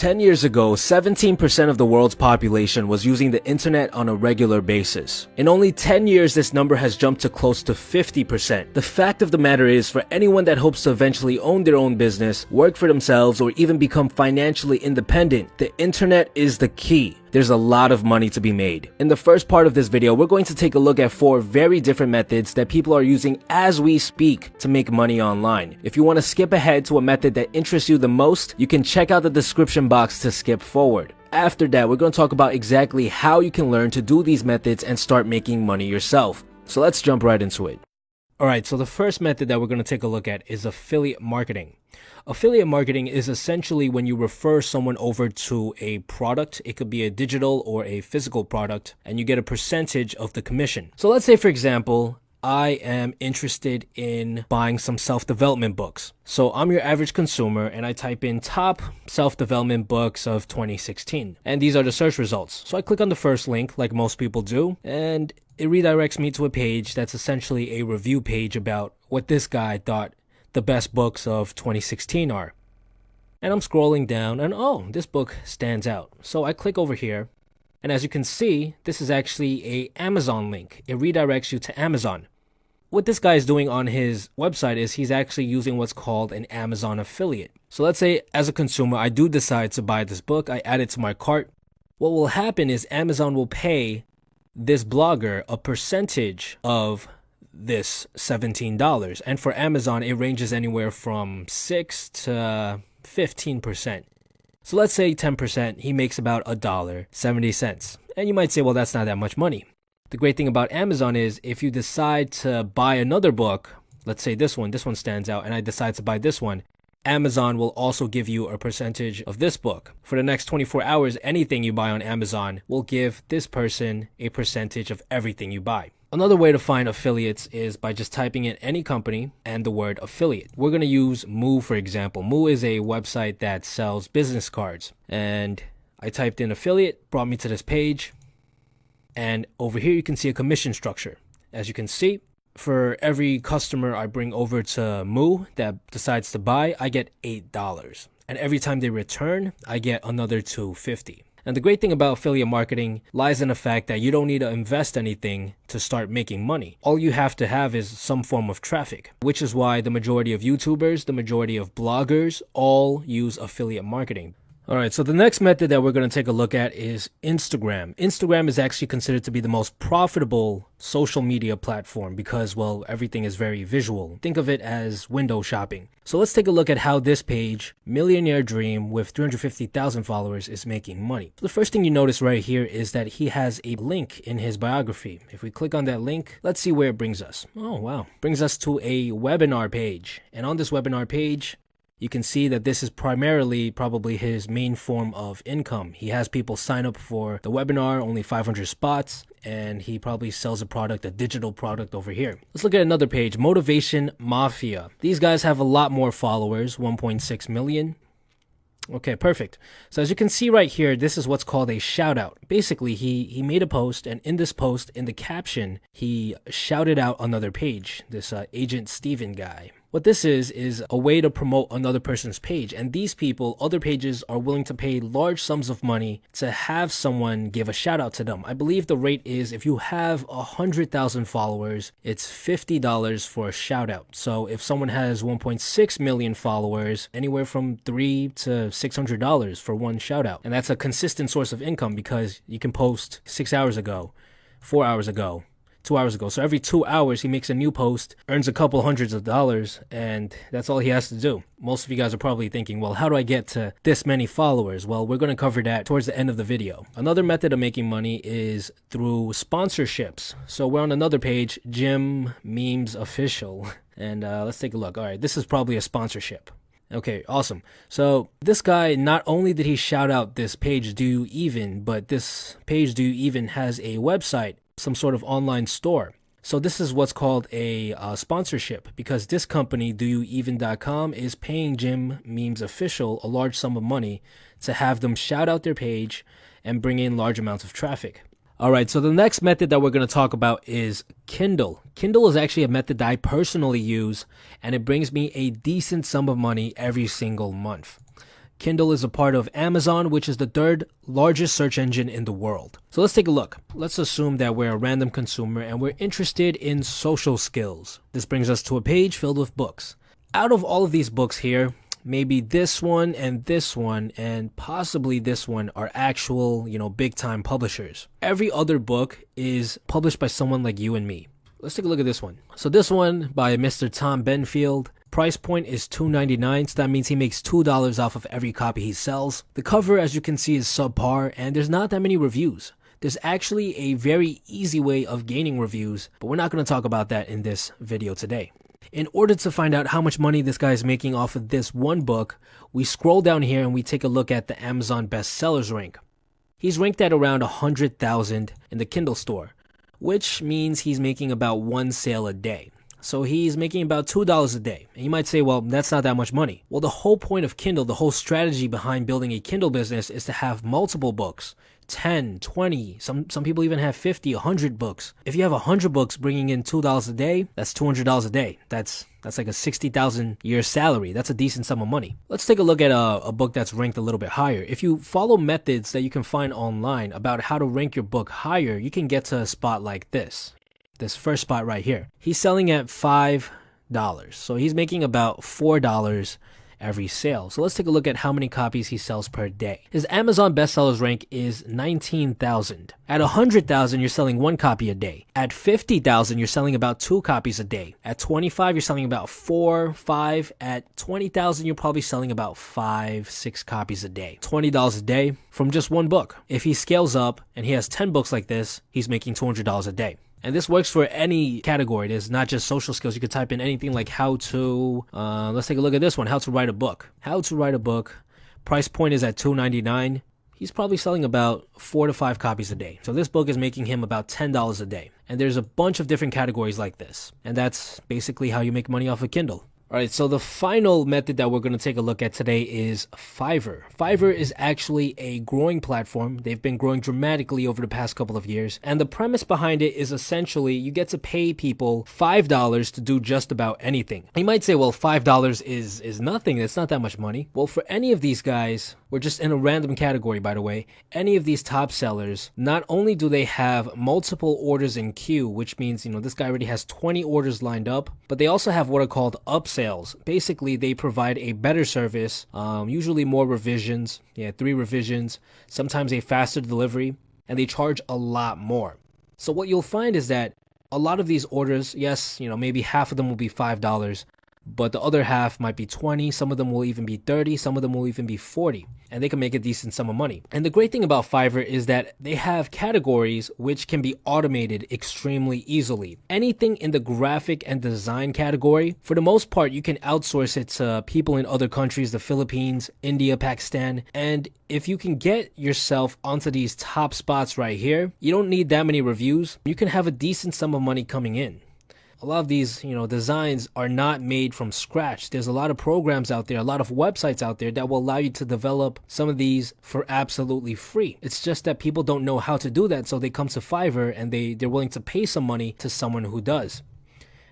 10 years ago, 17% of the world's population was using the internet on a regular basis. In only 10 years, this number has jumped to close to 50%. The fact of the matter is, for anyone that hopes to eventually own their own business, work for themselves, or even become financially independent, the internet is the key. There's a lot of money to be made. In the first part of this video, we're going to take a look at 4 very different methods that people are using as we speak to make money online. If you want to skip ahead to a method that interests you the most, you can check out the description box to skip forward. After that, we're going to talk about exactly how you can learn to do these methods and start making money yourself. So let's jump right into it. Alright, so the first method that we're going to take a look at is affiliate marketing. Affiliate marketing is essentially when you refer someone over to a product. It could be a digital or a physical product, and you get a percentage of the commission. So let's say, for example, I am interested in buying some self-development books. So I'm your average consumer and I type in top self-development books of 2016. And these are the search results. So I click on the first link like most people do, and it redirects me to a page that's essentially a review page about what this guy thought the best books of 2016 are. And I'm scrolling down and oh, this book stands out. So I click over here. And as you can see, this is actually a Amazon link. It redirects you to Amazon. What this guy is doing on his website is he's actually using what's called an Amazon affiliate. So let's say as a consumer, I do decide to buy this book. I add it to my cart. What will happen is Amazon will pay this blogger a percentage of this $17. And for Amazon, it ranges anywhere from 6 to 15%. So let's say 10%, he makes about $1.70. And you might say, well, that's not that much money. The great thing about Amazon is if you decide to buy another book, let's say this one stands out, and I decide to buy this one, Amazon will also give you a percentage of this book. For the next 24 hours, anything you buy on Amazon will give this person a percentage of everything you buy. Another way to find affiliates is by just typing in any company and the word affiliate. We're going to use Moo, for example. Moo is a website that sells business cards. And I typed in affiliate, brought me to this page. And over here, you can see a commission structure. As you can see, for every customer I bring over to Moo that decides to buy, I get $8. And every time they return, I get another $2.50. And the great thing about affiliate marketing lies in the fact that you don't need to invest anything to start making money. All you have to have is some form of traffic, which is why the majority of YouTubers, the majority of bloggers, all use affiliate marketing. Alright, so the next method that we're going to take a look at is Instagram. Instagram is actually considered to be the most profitable social media platform because, well, everything is very visual. Think of it as window shopping. So let's take a look at how this page, Millionaire Dream with 350,000 followers, is making money. So the first thing you notice right here is that he has a link in his biography. If we click on that link, let's see where it brings us. Oh, wow. Brings us to a webinar page. And on this webinar page, you can see that this is primarily probably his main form of income. He has people sign up for the webinar, only 500 spots, and he probably sells a product, a digital product over here. Let's look at another page, Motivation Mafia. These guys have a lot more followers, 1.6 million. Okay, perfect. So as you can see right here, this is what's called a shout out. Basically, he made a post, and in this post, in the caption, he shouted out another page, this Agent Steven guy. What this is a way to promote another person's page. And these people, other pages, are willing to pay large sums of money to have someone give a shout out to them. I believe the rate is if you have 100,000 followers, it's $50 for a shout out. So if someone has 1.6 million followers, anywhere from $300 to $600 for one shout out. And that's a consistent source of income because you can post 6 hours ago, 4 hours ago, 2 hours ago. So every 2 hours, he makes a new post, earns a couple hundreds of dollars, and that's all he has to do. Most of you guys are probably thinking, well, how do I get to this many followers? Well, we're going to cover that towards the end of the video. Another method of making money is through sponsorships. So we're on another page, Jim Memes Official, and let's take a look. All right, this is probably a sponsorship. Okay, awesome. So this guy, not only did he shout out this page, Do You Even, but this page, Do You Even, has a website, some sort of online store. So this is what's called a sponsorship because this company, doyoueven.com, is paying Jim Memes Official a large sum of money to have them shout out their page and bring in large amounts of traffic. All right, so the next method that we're going to talk about is Kindle. Kindle is actually a method that I personally use, and it brings me a decent sum of money every single month. Kindle is a part of Amazon, which is the third largest search engine in the world. So let's take a look. Let's assume that we're a random consumer and we're interested in social skills. This brings us to a page filled with books. Out of all of these books here, maybe this one and possibly this one are actual, big time publishers. Every other book is published by someone like you and me. Let's take a look at this one. So this one by Mr. Tom Benfield. Price point is $2.99, so that means he makes $2 off of every copy he sells. The cover, as you can see, is subpar, and there's not that many reviews. There's actually a very easy way of gaining reviews, but we're not going to talk about that in this video today. In order to find out how much money this guy is making off of this one book, we scroll down here and we take a look at the Amazon bestsellers rank. He's ranked at around 100,000 in the Kindle store, which means he's making about one sale a day. So he's making about $2 a day. And you might say, well, that's not that much money. Well, the whole point of Kindle, the whole strategy behind building a Kindle business is to have multiple books. 10, 20, some people even have 50, 100 books. If you have 100 books bringing in $2 a day, that's $200 a day. That's like a 60,000 year salary. That's a decent sum of money. Let's take a look at a book that's ranked a little bit higher. If you follow methods that you can find online about how to rank your book higher, you can get to a spot like this first spot right here. He's selling at $5. So he's making about $4 every sale. So let's take a look at how many copies he sells per day. His Amazon bestsellers rank is 19,000. At 100,000, you're selling 1 copy a day. At 50,000, you're selling about 2 copies a day. At 25, you're selling about 4, 5. At 20,000, you're probably selling about 5, 6 copies a day. $20 a day from just one book. If he scales up and he has 10 books like this, he's making $200 a day. And this works for any category. It is not just social skills. You could type in anything like how to, let's take a look at this one, how to write a book. How to write a book. Price point is at $2.99. He's probably selling about 4 to 5 copies a day. So this book is making him about $10 a day. And there's a bunch of different categories like this. And that's basically how you make money off of Kindle. All right, so the final method that we're going to take a look at today is Fiverr. Fiverr is actually a growing platform. They've been growing dramatically over the past couple of years. And the premise behind it is essentially you get to pay people $5 to do just about anything. You might say, well, $5 is nothing. It's not that much money. Well, for any of these guys, we're just in a random category, by the way, any of these top sellers, not only do they have multiple orders in queue, which means, this guy already has 20 orders lined up, but they also have what are called upsells. Basically, they provide a better service, usually more revisions, 3 revisions, sometimes a faster delivery, and they charge a lot more. So what you'll find is that a lot of these orders, yes, maybe half of them will be $5, but the other half might be 20, some of them will even be 30, some of them will even be 40, and they can make a decent sum of money. And the great thing about Fiverr is that they have categories which can be automated extremely easily. Anything in the graphic and design category, for the most part, you can outsource it to people in other countries, the Philippines, India, Pakistan, and if you can get yourself onto these top spots right here, you don't need that many reviews. You can have a decent sum of money coming in. A lot of these, designs are not made from scratch. There's a lot of programs out there, a lot of websites out there that will allow you to develop some of these for absolutely free. It's just that people don't know how to do that, so they come to Fiverr and they're willing to pay some money to someone who does.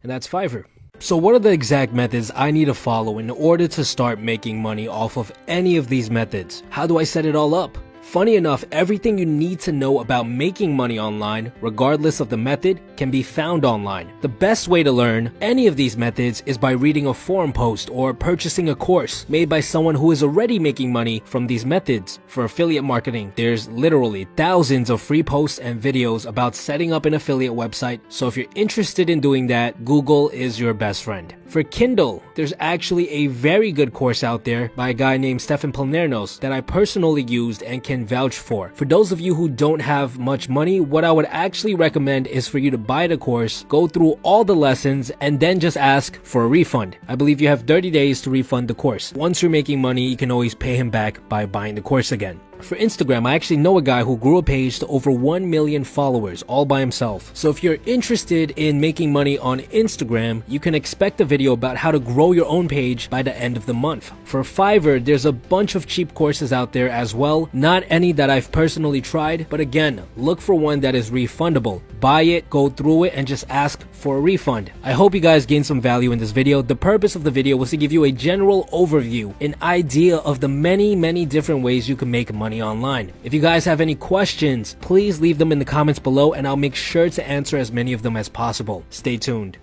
And that's Fiverr. So what are the exact methods I need to follow in order to start making money off of any of these methods? How do I set it all up? Funny enough, everything you need to know about making money online, regardless of the method, can be found online. The best way to learn any of these methods is by reading a forum post or purchasing a course made by someone who is already making money from these methods. For affiliate marketing, there's literally thousands of free posts and videos about setting up an affiliate website, so if you're interested in doing that, Google is your best friend. For Kindle, there's actually a very good course out there by a guy named Stefan Palnernos that I personally used and can vouch for. For those of you who don't have much money, what I would actually recommend is for you to buy the course, go through all the lessons, and then just ask for a refund. I believe you have 30 days to refund the course. Once you're making money, you can always pay him back by buying the course again. For Instagram, I actually know a guy who grew a page to over 1 million followers all by himself. So if you're interested in making money on Instagram, you can expect a video about how to grow your own page by the end of the month. For Fiverr, there's a bunch of cheap courses out there as well. Not any that I've personally tried, but again, look for one that is refundable. Buy it, go through it, and just ask for a refund. I hope you guys gained some value in this video. The purpose of the video was to give you a general overview, an idea of the many different ways you can make money online. If you guys have any questions, please leave them in the comments below and I'll make sure to answer as many of them as possible. Stay tuned.